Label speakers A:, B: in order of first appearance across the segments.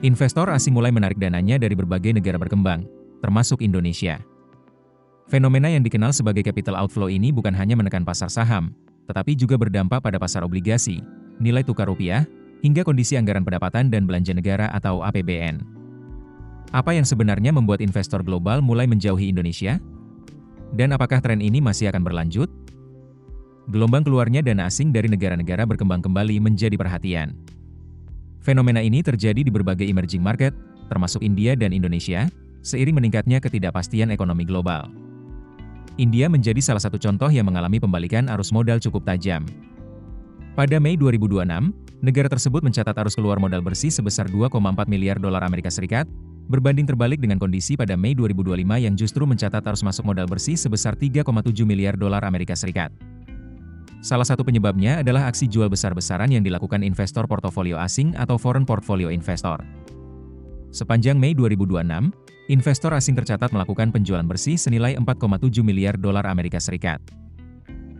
A: Investor asing mulai menarik dananya dari berbagai negara berkembang, termasuk Indonesia. Fenomena yang dikenal sebagai capital outflow ini bukan hanya menekan pasar saham, tetapi juga berdampak pada pasar obligasi, nilai tukar rupiah, hingga kondisi anggaran pendapatan dan belanja negara atau APBN. Apa yang sebenarnya membuat investor global mulai menjauhi Indonesia? Dan apakah tren ini masih akan berlanjut? Gelombang keluarnya dana asing dari negara-negara berkembang kembali menjadi perhatian. Fenomena ini terjadi di berbagai emerging market, termasuk India dan Indonesia, seiring meningkatnya ketidakpastian ekonomi global. India menjadi salah satu contoh yang mengalami pembalikan arus modal cukup tajam. Pada Mei 2026, negara tersebut mencatat arus keluar modal bersih sebesar 2,4 miliar dolar Amerika Serikat, berbanding terbalik dengan kondisi pada Mei 2025 yang justru mencatat arus masuk modal bersih sebesar 3,7 miliar dolar Amerika Serikat. Salah satu penyebabnya adalah aksi jual besar-besaran yang dilakukan investor portofolio asing atau foreign portfolio investor. Sepanjang Mei 2026, investor asing tercatat melakukan penjualan bersih senilai 4,7 miliar dolar Amerika Serikat.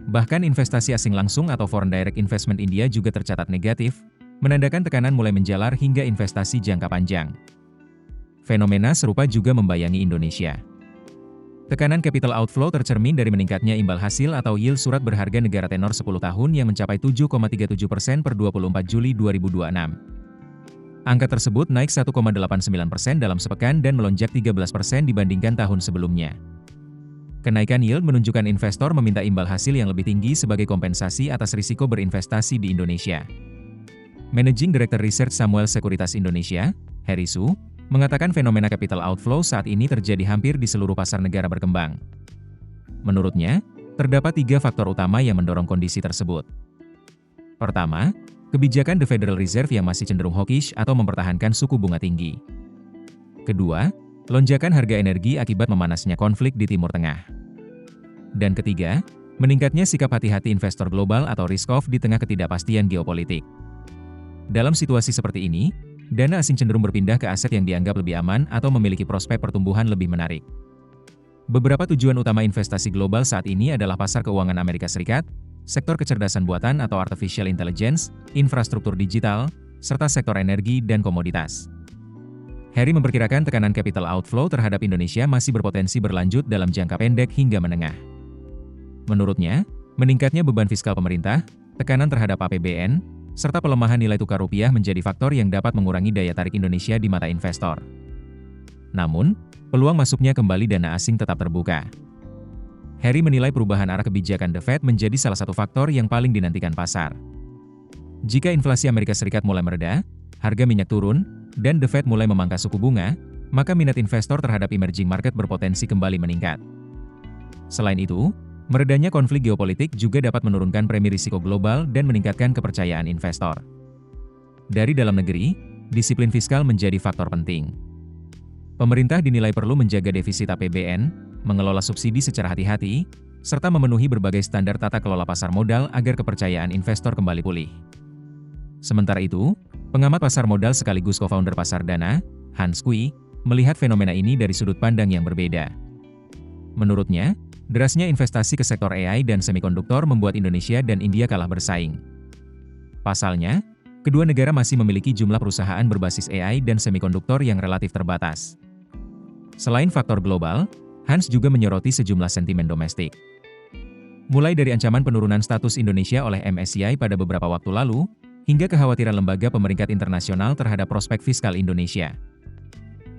A: Bahkan investasi asing langsung atau foreign direct investment India juga tercatat negatif, menandakan tekanan mulai menjalar hingga investasi jangka panjang. Fenomena serupa juga membayangi Indonesia. Tekanan capital outflow tercermin dari meningkatnya imbal hasil atau yield surat berharga negara tenor 10 tahun yang mencapai 7,37% per 24 Juli 2026. Angka tersebut naik 1,89% dalam sepekan dan melonjak 13% dibandingkan tahun sebelumnya. Kenaikan yield menunjukkan investor meminta imbal hasil yang lebih tinggi sebagai kompensasi atas risiko berinvestasi di Indonesia. Managing Director Research Samuel Sekuritas Indonesia, Heri Su, mengatakan fenomena capital outflow saat ini terjadi hampir di seluruh pasar negara berkembang. Menurutnya, terdapat 3 faktor utama yang mendorong kondisi tersebut. Pertama, kebijakan The Federal Reserve yang masih cenderung hawkish atau mempertahankan suku bunga tinggi. Kedua, lonjakan harga energi akibat memanasnya konflik di Timur Tengah. Dan ketiga, meningkatnya sikap hati-hati investor global atau risk-off di tengah ketidakpastian geopolitik. Dalam situasi seperti ini, dana asing cenderung berpindah ke aset yang dianggap lebih aman atau memiliki prospek pertumbuhan lebih menarik. Beberapa tujuan utama investasi global saat ini adalah pasar keuangan Amerika Serikat, sektor kecerdasan buatan atau artificial intelligence, infrastruktur digital, serta sektor energi dan komoditas. Heri memperkirakan tekanan capital outflow terhadap Indonesia masih berpotensi berlanjut dalam jangka pendek hingga menengah. Menurutnya, meningkatnya beban fiskal pemerintah, tekanan terhadap APBN, serta pelemahan nilai tukar rupiah menjadi faktor yang dapat mengurangi daya tarik Indonesia di mata investor. Namun, peluang masuknya kembali dana asing tetap terbuka. Heri menilai perubahan arah kebijakan The Fed menjadi salah satu faktor yang paling dinantikan pasar. Jika inflasi Amerika Serikat mulai mereda, harga minyak turun, dan The Fed mulai memangkas suku bunga, maka minat investor terhadap emerging market berpotensi kembali meningkat. Selain itu, meredanya konflik geopolitik juga dapat menurunkan premi risiko global dan meningkatkan kepercayaan investor. Dari dalam negeri, disiplin fiskal menjadi faktor penting. Pemerintah dinilai perlu menjaga defisit APBN, mengelola subsidi secara hati-hati, serta memenuhi berbagai standar tata kelola pasar modal agar kepercayaan investor kembali pulih. Sementara itu, pengamat pasar modal sekaligus co-founder pasar dana, Hans Kui, melihat fenomena ini dari sudut pandang yang berbeda. Menurutnya, derasnya investasi ke sektor AI dan semikonduktor membuat Indonesia dan India kalah bersaing. Pasalnya, kedua negara masih memiliki jumlah perusahaan berbasis AI dan semikonduktor yang relatif terbatas. Selain faktor global, Hans juga menyoroti sejumlah sentimen domestik. Mulai dari ancaman penurunan status Indonesia oleh MSCI pada beberapa waktu lalu, hingga kekhawatiran lembaga pemeringkat internasional terhadap prospek fiskal Indonesia.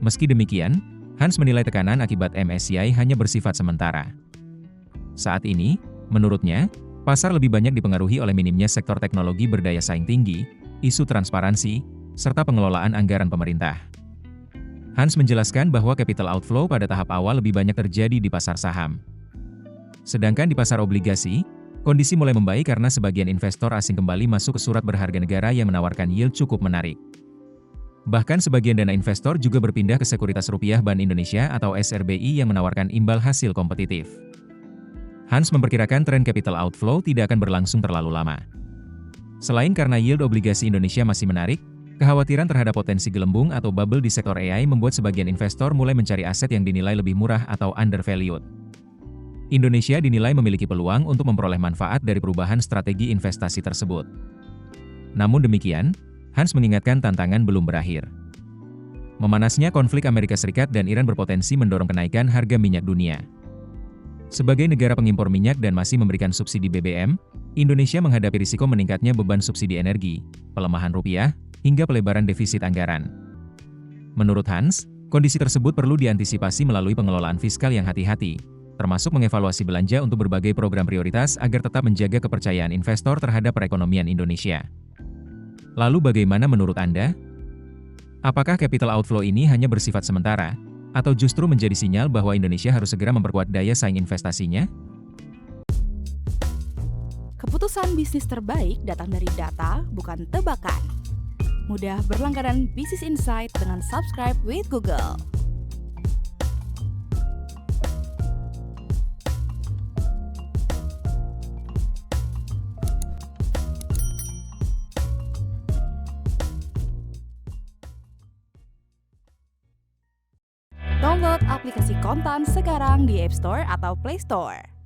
A: Meski demikian, Hans menilai tekanan akibat MSCI hanya bersifat sementara. Saat ini, menurutnya, pasar lebih banyak dipengaruhi oleh minimnya sektor teknologi berdaya saing tinggi, isu transparansi, serta pengelolaan anggaran pemerintah. Hans menjelaskan bahwa capital outflow pada tahap awal lebih banyak terjadi di pasar saham. Sedangkan di pasar obligasi, kondisi mulai membaik karena sebagian investor asing kembali masuk ke surat berharga negara yang menawarkan yield cukup menarik. Bahkan sebagian dana investor juga berpindah ke Sekuritas Rupiah Bank Indonesia atau SRBI yang menawarkan imbal hasil kompetitif. Hans memperkirakan tren capital outflow tidak akan berlangsung terlalu lama. Selain karena yield obligasi Indonesia masih menarik, kekhawatiran terhadap potensi gelembung atau bubble di sektor AI membuat sebagian investor mulai mencari aset yang dinilai lebih murah atau undervalued. Indonesia dinilai memiliki peluang untuk memperoleh manfaat dari perubahan strategi investasi tersebut. Namun demikian, Hans mengingatkan tantangan belum berakhir. Memanasnya konflik Amerika Serikat dan Iran berpotensi mendorong kenaikan harga minyak dunia. Sebagai negara pengimpor minyak dan masih memberikan subsidi BBM, Indonesia menghadapi risiko meningkatnya beban subsidi energi, pelemahan rupiah, hingga pelebaran defisit anggaran. Menurut Hans, kondisi tersebut perlu diantisipasi melalui pengelolaan fiskal yang hati-hati, termasuk mengevaluasi belanja untuk berbagai program prioritas agar tetap menjaga kepercayaan investor terhadap perekonomian Indonesia. Lalu bagaimana menurut Anda? Apakah capital outflow ini hanya bersifat sementara, atau justru menjadi sinyal bahwa Indonesia harus segera memperkuat daya saing investasinya?
B: Keputusan bisnis terbaik datang dari data, bukan tebakan. Mudah berlangganan Business Insight dengan subscribe with Google. Download aplikasi Kontan sekarang di App Store atau Play Store.